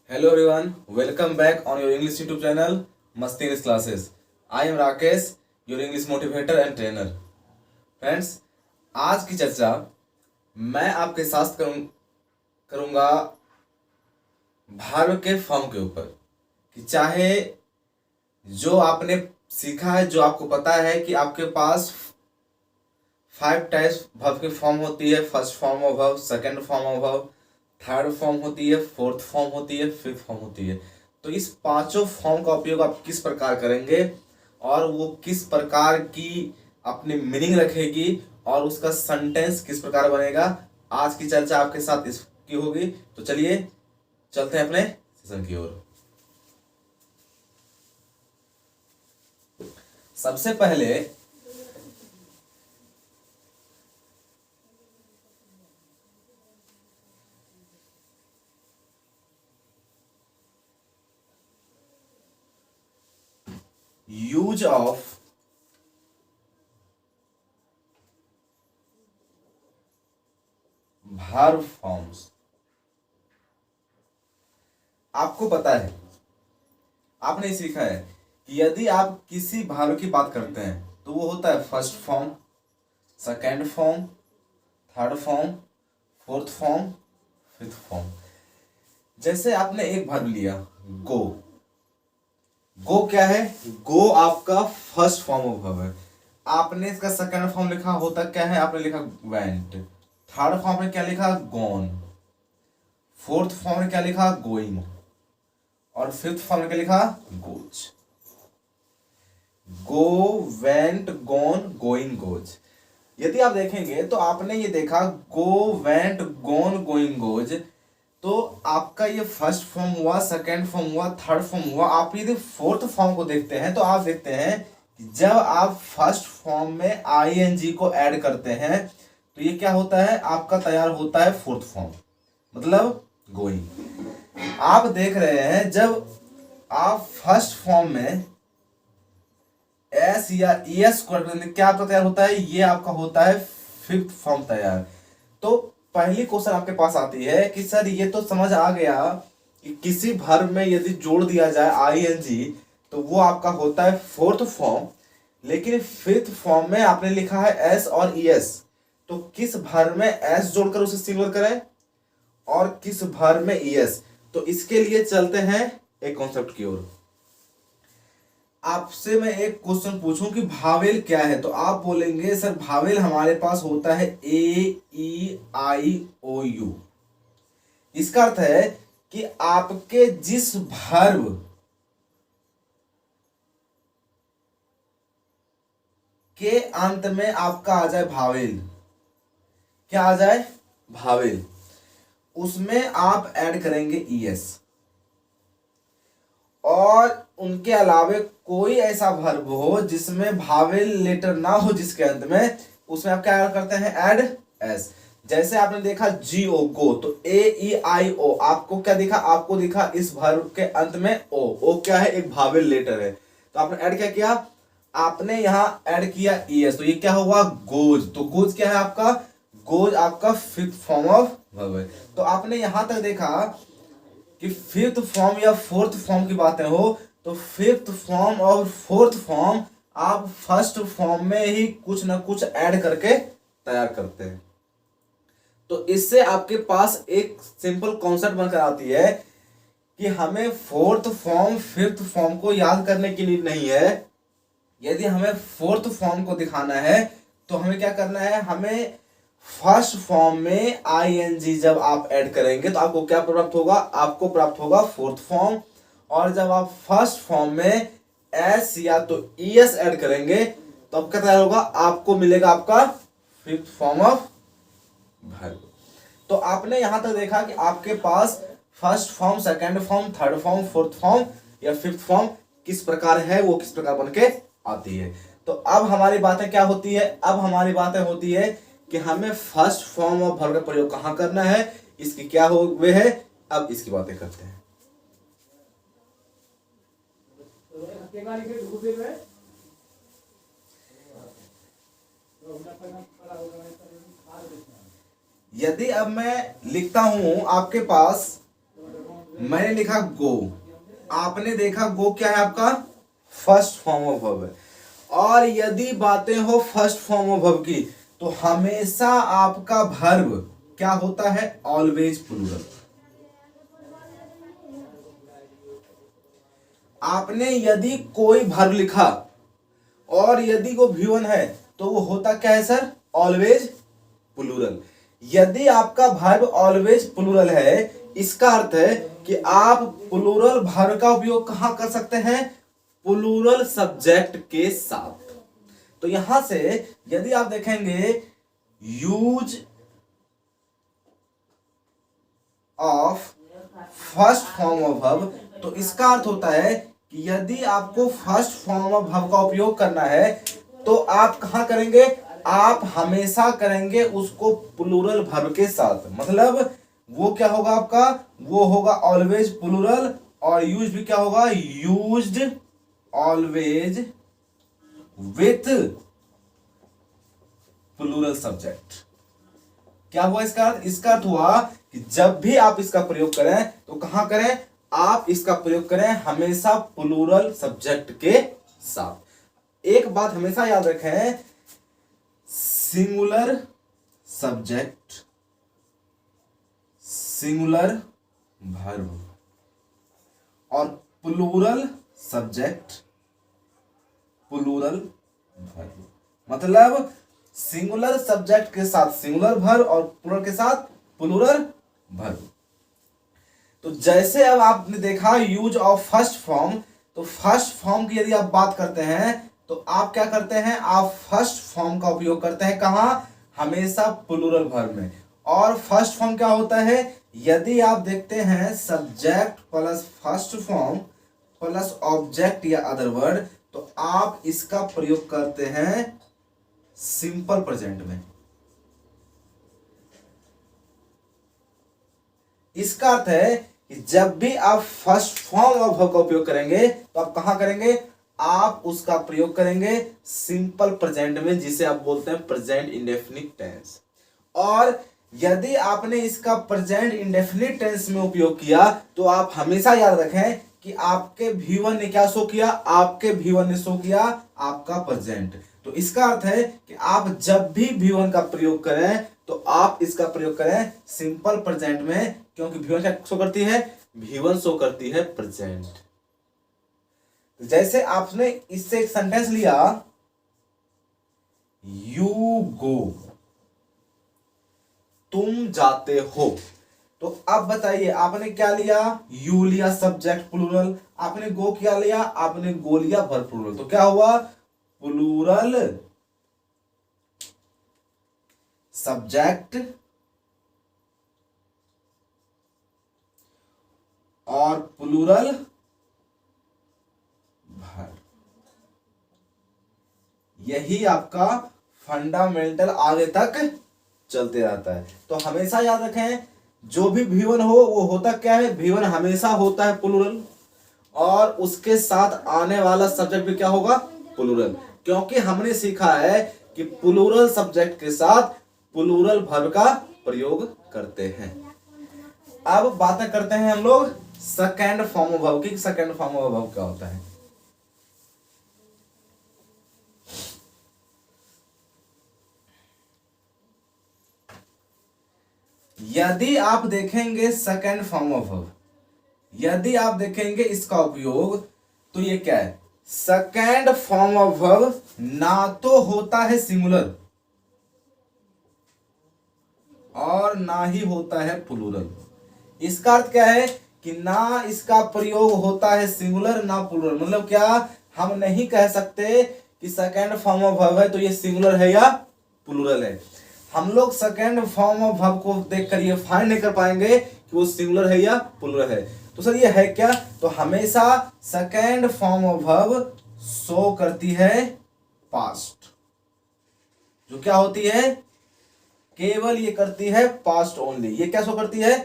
Hello everyone, welcome back on your English YouTube channel, Masti English Classes. I am Rakesh, your English motivator and trainer. Friends, आज की चर्चा मैं आपके साथ करूँगा वर्ब के फॉर्म के ऊपर कि चाहे जो आपने सीखा है, जो आपको पता है कि आपके पास 5 टाइप्स वर्ब की फॉर्म होती है। First form of verb, second form of verb, third form होती है, फोर्थ फॉर्म होती है, फिफ्थ फॉर्म होती है। तो इस पांचों फॉर्म का उपयोग आप किस प्रकार करेंगे और वो किस प्रकार की अपनी मीनिंग रखेगी और उसका सेंटेंस किस प्रकार बनेगा, आज की चर्चा आपके साथ इसकी होगी। तो चलिए चलते हैं अपने सेशन की ओर। सबसे पहले यूज ऑफ वर्ब फॉर्म्स। आपको पता है, आपने सीखा है कि यदि आप किसी वर्ब की बात करते हैं तो वो होता है first form, second form, third form, fourth form, fifth form. जैसे आपने एक वर्ब लिया गो। गो क्या है? गो आपका फर्स्ट फॉर्म ऑफ वर्ब है। आपने इसका सेकंड फॉर्म लिखा होता क्या है? आपने लिखा वेंट। थर्ड फॉर्म में क्या लिखा? गॉन। फोर्थ फॉर्म में क्या लिखा? गोइंग। और फिफ्थ फॉर्म में क्या लिखा? गोज। गो, वेंट, गॉन, गोइंग, गोज। यदि आप देखेंगे तो आपने ये देखा गो, वेंट, गॉन, गोइंग, गोज। तो आपका ये फर्स्ट फॉर्म हुआ, सेकंड फॉर्म हुआ, थर्ड फॉर्म हुआ। आप यदि फोर्थ फॉर्म को देखते हैं तो आप देखते हैं कि जब आप फर्स्ट फॉर्म में आईएनजी को ऐड करते हैं तो ये क्या होता है? आपका तैयार होता है फोर्थ फॉर्म, मतलब गोइंग। आप देख रहे हैं जब आप फर्स्ट फॉर्म में एस या ईएस को क्या आपका तैयार होता है? ये आपका होता है फिफ्थ फॉर्म तैयार। तो पहली क्वेश्चन आपके पास आती है कि सर ये तो समझ आ गया कि किसी वर्ब में यदि जोड़ दिया जाए आईएनजी तो वो आपका होता है फोर्थ फॉर्म, लेकिन फिफ्थ फॉर्म में आपने लिखा है एस और ईएस। तो किस वर्ब में एस जोड़कर उसे सिंगुलर करें और किस वर्ब में ईएस? तो इसके लिए चलते हैं एक कॉन्सेप्ट की ओर। आपसे मैं एक क्वेश्चन पूछूं कि भावेल क्या है, तो आप बोलेंगे सर भावेल हमारे पास होता है ए, ई, आई, ओ, यू। इसका अर्थ है कि आपके जिस वर्ब के अंत में आपका आ जाए भावेल, क्या आ जाए? भावेल, उसमें आप ऐड करेंगे ईएस। और उनके अलावे कोई ऐसा वर्ब हो जिसमें भावेल लेटर ना हो जिसके अंत में, उसमें आप क्या करते हैं? Add S. जैसे आपने देखा जीओ, गो, तो ए, ई, आई, ओ। आपको क्या दिखा? आपको दिखा इस वर्ब के अंत में ओ। ओ क्या है? एक भावेल लेटर है। तो आपने ऐड क्या किया? आपने यहां ऐड किया ईएस। तो ये क्या हुआ? गोज। तो गोज क्या है आपका? गोज आपका फिफ्थ फॉर्म ऑफ वर्ब है। तो आपने यहां तक देखा कि फिफ्थ फॉर्म या फोर्थ फॉर्म की बातें हो तो फिफ्थ फॉर्म और फोर्थ फॉर्म आप फर्स्ट फॉर्म में ही कुछ ना कुछ ऐड करके तैयार करते हैं। तो इससे आपके पास एक सिंपल कॉन्सेप्ट बनकर आती है कि हमें फोर्थ फॉर्म फिफ्थ फॉर्म को याद करने की नीड नहीं है। यदि हमें फोर्थ फॉर्म को दिखाना है तो हमें क्या करना है? हमें फर्स्ट फॉर्म में आईएनजी जब आप ऐड करेंगे तो आपको क्या प्राप्त होगा? आपको प्राप्त होगा फोर्थ फॉर्म। और जब आप फर्स्ट फॉर्म में एस या तो ईएस ऐड करेंगे तो अब क्या तैयार होगा? आपको मिलेगा आपका फिफ्थ फॉर्म ऑफ वर्ब। तो आपने यहां तक देखा कि आपके पास first form, second form, third form, fourth form या फिफ्थ फॉर्म किस प्रकार है, वो किस प्रकार बन के आती है। तो अब हमारी बातें क्या होती है? अब हमारी बातें होती है कि हमें फर्स्ट फॉर्म ऑफ वर्ब का प्रयोग कहां करना है, इसकी क्या हो वे है। अब इसकी बातें करते हैं। यदि अब मैं लिखता हूं आपके पास मैंने लिखा गो, आपने देखा गो क्या है आपका फर्स्ट फॉर्म ऑफ वर्ब है। और यदि बातें हो फर्स्ट फॉर्म ऑफ वर्ब की तो हमेशा आपका वर्ब क्या होता है ऑलवेज प्लूरल। आपने यदि कोई वर्ब लिखा और यदि वो V1 है तो वो होता क्या है सर ऑलवेज प्लूरल। यदि आपका वर्ब ऑलवेज प्लूरल है इसका अर्थ है कि आप प्लूरल वर्ब का उपयोग कहां कर सकते हैं प्लूरल सब्जेक्ट के साथ। तो यहां से यदि आप देखेंगे use of first form of verb तो इसका अर्थ होता है कि यदि आपको फर्स्ट फॉर्म ऑफ वर्ब का उपयोग करना है तो आप कहां करेंगे आप हमेशा करेंगे उसको प्लूरल वर्ब के साथ। मतलब वो क्या होगा आपका वो होगा ऑलवेज प्लूरल और यूज भी क्या होगा used always with plural subject. क्या हुआ इसका अर्थ इसका अर्थ हुआ कि जब भी आप इसका प्रयोग करें तो कहां करें आप इसका प्रयोग करें हमेशा प्लूरल सब्जेक्ट के साथ। एक बात हमेशा याद रखें सिंगुलर सब्जेक्ट सिंगुलर वर्ब और प्लूरल सब्जेक्ट प्लूरल वर्ब। मतलब सिंगुलर सब्जेक्ट के साथ सिंगुलर वर्ब और प्लूरल के साथ प्लूरल वर्ब। तो जैसे अब आपने देखा यूज ऑफ फर्स्ट फॉर्म तो फर्स्ट फॉर्म की यदि आप बात करते हैं तो आप क्या करते हैं आप फर्स्ट फॉर्म का उपयोग करते हैं कहां हमेशा प्लूरल वर्ब में। और फर्स्ट फॉर्म क्या होता है यदि आप देखते हैं subject plus first form plus object या अदर वर्ड तो आप इसका प्रयोग करते हैं सिंपल प्रेजेंट में। इसका अर्थ है कि जब भी आप फर्स्ट फॉर्म ऑफ वर्ब का उपयोग करेंगे तो आप कहां करेंगे आप उसका प्रयोग करेंगे सिंपल प्रेजेंट में जिसे आप बोलते हैं प्रेजेंट इंडेफिनिट टेंस। और यदि आपने इसका प्रेजेंट इंडेफिनिट टेंस में उपयोग किया तो आप हमेशा याद रखें कि आपके V1 ने क्या शो किया आपके V1 ने शो किया आपका प्रेजेंट। तो इसका अर्थ है कि आप जब भी V1 का प्रयोग करें तो आप इसका प्रयोग करें सिंपल प्रेजेंट में क्योंकि V1 क्या शो करती है V1 शो करती है प्रेजेंट। तो जैसे आपने इससे एक सेंटेंस लिया यू गो तुम जाते हो तो अब बताइए आपने क्या लिया यू लिया सब्जेक्ट प्लूरल आपने गो क्या लिया आपने गो लिया वर्ब प्लूरल। तो क्या हुआ प्लूरल सब्जेक्ट और प्लूरल वर्ब। यही आपका फंडामेंटल आगे तक चलते रहता है। तो हमेशा याद रखें जो भी V1 हो वो होता क्या है V1 हमेशा होता है प्लूरल और उसके साथ आने वाला सब्जेक्ट भी क्या होगा प्लूरल क्योंकि हमने सीखा है कि प्लूरल सब्जेक्ट के साथ प्लूरल वर्ब का प्रयोग करते हैं। अब बातें करते हैं हम लोग सेकंड फॉर्म ऑफ वर्ब की। सेकंड फॉर्म ऑफ वर्ब क्या होता है यदि आप देखेंगे सेकंड फॉर्म ऑफ वर्ब यदि आप देखेंगे इसका उपयोग तो ये क्या है सेकंड फॉर्म ऑफ वर्ब ना तो होता है सिंगुलर और ना ही होता है प्लूरल। इसका अर्थ क्या है कि ना इसका प्रयोग होता है सिंगुलर ना प्लूरल। मतलब क्या हम नहीं कह सकते कि सेकंड फॉर्म ऑफ वर्ब है तो ये सिंगुलर है या प्लूरल है। हम लोग सेकंड फॉर्म ऑफ वर्ब को देखकर ये फाइंड नहीं कर पाएंगे कि वो सिंगुलर है या प्लूरल है। तो सर ये है क्या तो हमेशा second form of verb show करती है पास्ट। जो क्या होती है केवल ये करती है पास्ट ओनली। ये क्या शो करती है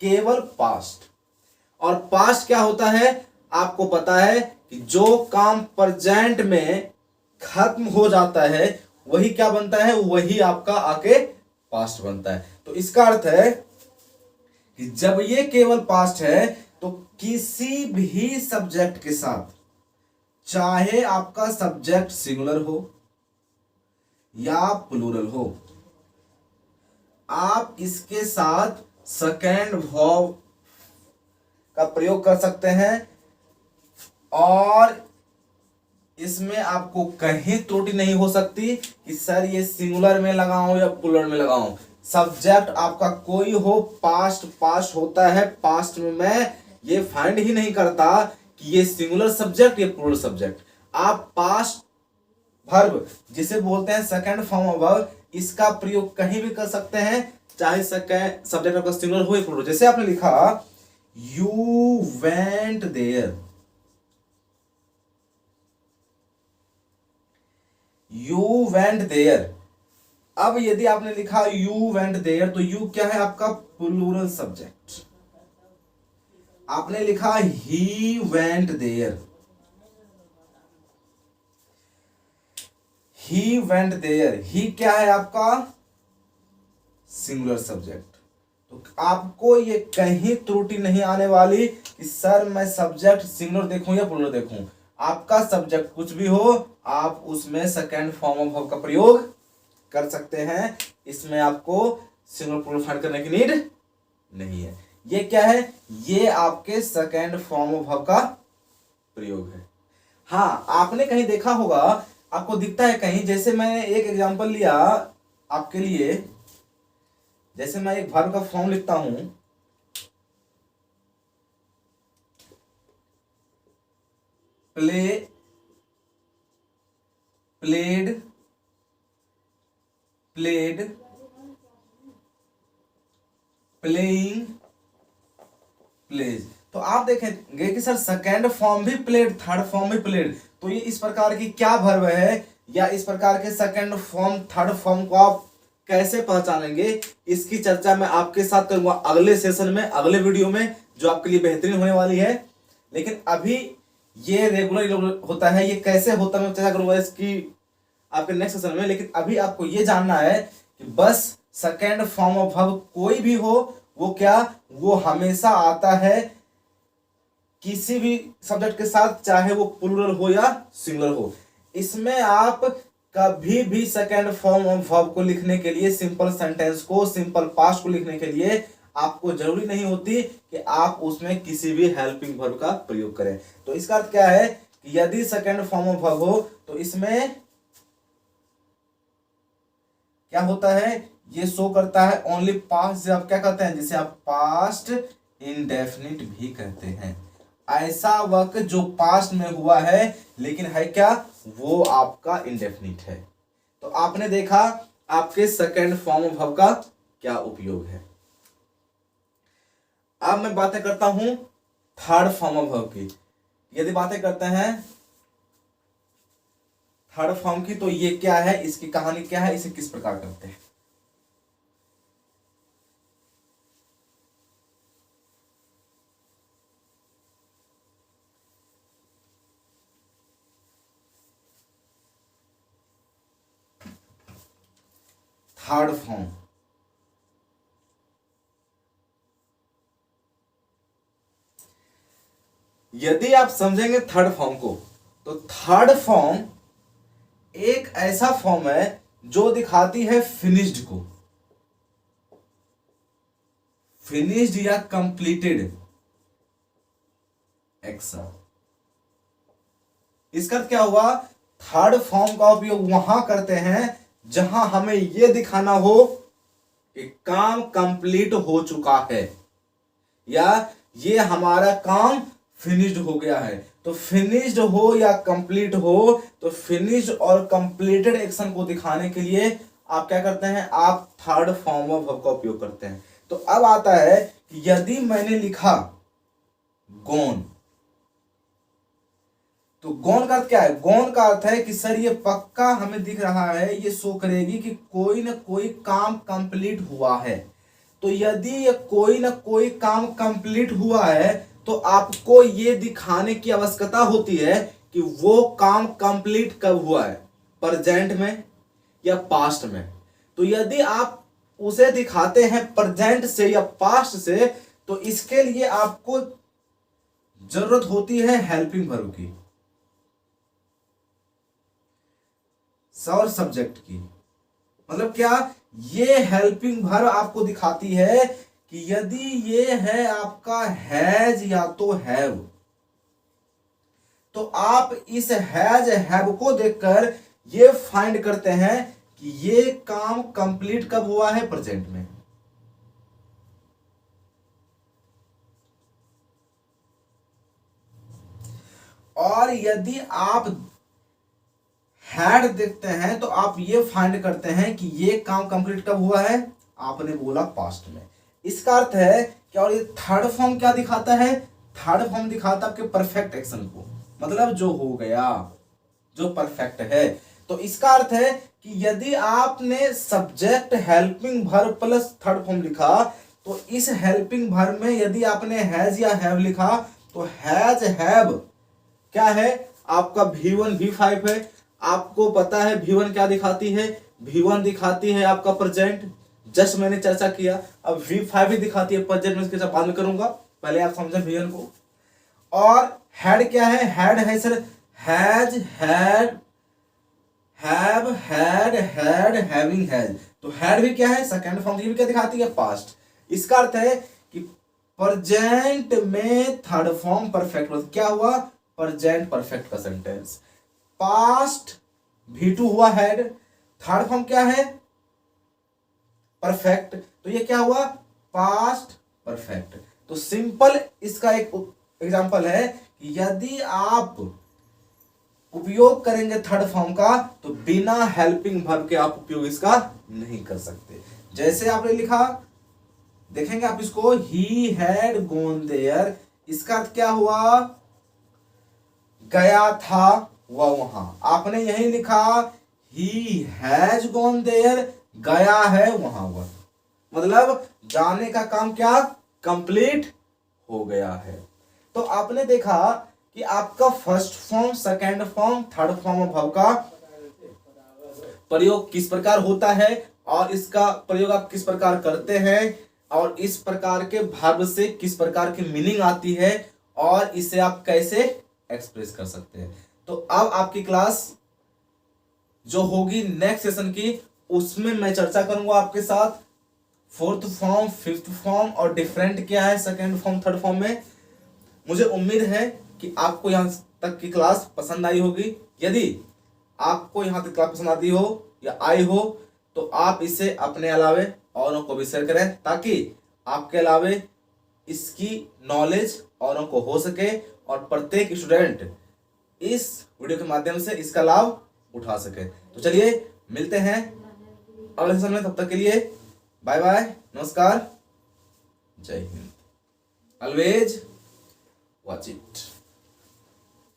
केवल पास्ट। और पास्ट क्या होता है आपको पता है कि जो काम प्रेजेंट में खत्म हो जाता है वही क्या बनता है वही आपका आके पास्ट बनता है। तो इसका अर्थ है कि जब ये केवल पास्ट है तो किसी भी सब्जेक्ट के साथ, चाहे आपका सब्जेक्ट सिंगुलर हो या प्लूरल हो, आप इसके साथ सेकंड वर्ब का प्रयोग कर सकते हैं और इसमें आपको कहीं त्रुटि नहीं हो सकती कि सर ये सिंगुलर में लगाऊं या प्लूरल में लगाऊं। सब्जेक्ट आपका कोई हो, पास्ट होता है, पास्ट में मैं ये फाइंड ही नहीं करता कि ये सिंगुलर सब्जेक्ट या प्लूरल सब्जेक्ट। आप पास्ट वर्ब जिसे बोलते हैं सेकंड फॉर्म ऑफ वर्ब, इसका प्रयोग कहीं भी कर सकते हैं, चाहे सब्जेक्ट आपका सिंगुलर हो या प्लूरल। जैसे आपने लिखा you went there, you went there. अब यदि आपने लिखा यू वेंट देयर तो यू क्या है आपका प्लूरल सब्जेक्ट। आपने लिखा he went there, he went there, he क्या है आपका सिंगुलर सब्जेक्ट। तो आपको ये कहीं त्रुटि नहीं आने वाली कि सर मैं सब्जेक्ट सिंगुलर देखूं या प्लूरल देखूं। आपका सब्जेक्ट कुछ भी हो, आप उसमें सेकंड फॉर्म ऑफ वर्ब का प्रयोग कर सकते हैं। इसमें आपको सिंगुलर प्लूरल फाइंड करने की नीड नहीं है। ये क्या है, ये आपके सेकंड फॉर्म ऑफ वर्ब का प्रयोग है। हाँ, आपने कहीं देखा होगा, आपको दिखता है कहीं, जैसे मैंने एक एग्जांपल लिया आपके लिए, जैसे मैं एक वर्ब का फॉर्म लिखता हूं, play, played, played, playing, plays. तो आप देखेंगे कि सर सेकेंड फॉर्म भी प्लेड, थर्ड फॉर्म भी प्लेड। तो ये इस प्रकार की क्या वर्ब है, या इस प्रकार के सेकेंड फॉर्म थर्ड फॉर्म को आप कैसे पहचानेंगे, इसकी चर्चा मैं आपके साथ करूंगा अगले सेशन में, अगले वीडियो में, जो आपके लिए बेहतरीन होने वाली है। लेकिन अभी ये रेगुलर होता है, ये कैसे होता है मैं चर्चा करूंगा इसकी आपके नेक्स्ट सेशन में। लेकिन अभी आपको ये जानना है कि बस सेकेंड फॉर्म ऑफ वर्ब कोई भी हो, वो क्या, वो हमेशा आता है किसी भी सब्जेक्ट के साथ, चाहे वो प्लूरल हो या सिंगुलर हो। इसमें आप कभी भी सेकेंड फॉर्म ऑफ वर्ब को लिखने के लिए, सिंपल सेंटेंस को, सिंपल पास्ट को लिखने के लिए आपको जरूरी नहीं होती कि आप उसमें किसी भी हेल्पिंग वर्ब का प्रयोग करें। तो इसका अर्थ क्या है कि यदि सेकेंड फॉर्म ऑफ वर्ब हो तो इसमें क्या होता है, ये शो करता है ओनली पास्ट, जिसे आप क्या कहते हैं, जिसे आप पास्ट इंडेफिनिट भी कहते हैं। ऐसा वक्त जो पास्ट में हुआ है लेकिन है क्या, वो आपका इंडेफिनिट है। तो आपने देखा आपके सेकेंड फॉर्म ऑफ वर्ब का क्या उपयोग है। अब मैं बातें करता हूं थर्ड फॉर्म ऑफ वर्ब की। यदि बातें करते हैं थर्ड फॉर्म की, तो ये क्या है, इसकी कहानी क्या है, इसे किस प्रकार करते हैं। थर्ड फॉर्म, यदि आप समझेंगे थर्ड फॉर्म को, तो थर्ड फॉर्म एक ऐसा फॉर्म है जो दिखाती है फिनिश्ड को, फिनिश्ड या कंप्लीटेड एक्शन। इसका क्या हुआ, थर्ड फॉर्म का उपयोग वहां करते हैं जहां हमें यह दिखाना हो कि काम कंप्लीट हो चुका है या ये हमारा काम फिनिश्ड हो गया है। तो फिनिश्ड हो या कंप्लीट हो, तो फिनिश्ड और कंप्लीटेड एक्शन को दिखाने के लिए आप क्या करते हैं, आप थर्ड फॉर्म ऑफ वर्ब का उपयोग करते हैं। तो अब आता है कि यदि मैंने लिखा गॉन, तो गॉन का अर्थ क्या है, गॉन का अर्थ है कि सर ये पक्का हमें दिख रहा है, ये शो करेगी कि कोई ना कोई काम कंप्लीट हुआ है। तो यदि ये कोई ना कोई काम कंप्लीट हुआ है तो आपको ये दिखाने की आवश्यकता होती है कि वो काम कंप्लीट कब हुआ है, प्रेजेंट में या पास्ट में। तो यदि आप उसे दिखाते हैं प्रेजेंट से या पास्ट से, तो इसके लिए आपको जरूरत होती है हेल्पिंग वर्ब की और सब्जेक्ट की। मतलब क्या, ये हेल्पिंग वर्ब आपको दिखाती है कि यदि ये है आपका हैज या तो हैव, तो आप इस हैज हैव को देखकर ये फाइंड करते हैं कि ये काम कंप्लीट कब हुआ है, प्रेजेंट में। और यदि आप हैड देखते हैं तो आप ये फाइंड करते हैं कि ये काम कंप्लीट कब हुआ है, आपने बोला पास्ट में। इसका अर्थ है कि, और ये थर्ड फॉर्म क्या दिखाता है, थर्ड फॉर्म दिखाता है आपके परफेक्ट एक्शन को, मतलब जो हो गया, जो परफेक्ट है। तो इसका अर्थ है कि यदि आपने subject helping verb plus third form लिखा, तो इस हेल्पिंग वर्ब में यदि आपने हैज या हैव लिखा, तो हैज हैव क्या है, आपका V1 V5 है। आपको पता है V1 क्या दिखाती है, V1 दिखाती है आपका प्रेजेंट, जस्ट मैंने चर्चा किया। अब V5 भी दिखाती है प्रेजेंट में, इसके साथ बाद में करूंगा, पहले आप समझें V1 को। और हैड क्या है, हैड है sir has had have had had having has, तो हैड भी क्या है, सेकंड फॉर्म, ये भी क्या दिखाती है, पास्ट। इसका अर्थ है कि प्रेजेंट में थर्ड फॉर्म परफेक्ट, मतलब क्या हुआ, प्रेजेंट परफेक्ट का सेंटेंस। पास्ट V2 हुआ हैड, थर्ड फॉर्म क्या है, परफेक्ट, तो ये क्या हुआ, पास्ट परफेक्ट। तो सिंपल इसका एक एग्जांपल है कि यदि आप उपयोग करेंगे थर्ड फॉर्म का, तो बिना हेल्पिंग वर्ब के आप उपयोग इसका नहीं कर सकते। जैसे आपने लिखा, देखेंगे आप इसको, ही हैड गॉन देयर, इसका अर्थ क्या हुआ, गया था वह वहां। आपने यही लिखा ही हैज गॉन देयर, गया है वहां वह, मतलब जाने का काम क्या कंप्लीट हो गया है। तो आपने देखा कि आपका first form, second form, third form of verb का प्रयोग किस प्रकार होता है, और इसका प्रयोग आप किस प्रकार करते हैं, और इस प्रकार के वर्ब से किस प्रकार की मीनिंग आती है, और इसे आप कैसे एक्सप्रेस कर सकते हैं। तो अब आपकी क्लास जो होगी नेक्स्ट सेशन की, उसमें मैं चर्चा करूंगा आपके साथ फोर्थ फॉर्म, फिफ्थ फॉर्म और डिफरेंट क्या है सेकंड फॉर्म, थर्ड फॉर्म में। मुझे उम्मीद है कि आपको यहां तक की क्लास पसंद आई होगी। यदि आपको यहां तक क्लास पसंद आती हो या आई हो, तो आप इसे अपने अलावे औरों को भी शेयर करें, ताकि आपके अलावे इसकी नॉलेज औरों को हो सके और प्रत्येक स्टूडेंट इस वीडियो के माध्यम से इसका लाभ उठा सके। तो चलिए मिलते हैं अगले सेशन में, तब तक के लिए बाय बाय, नमस्कार, जय हिंद, ऑलवेज वॉच इट।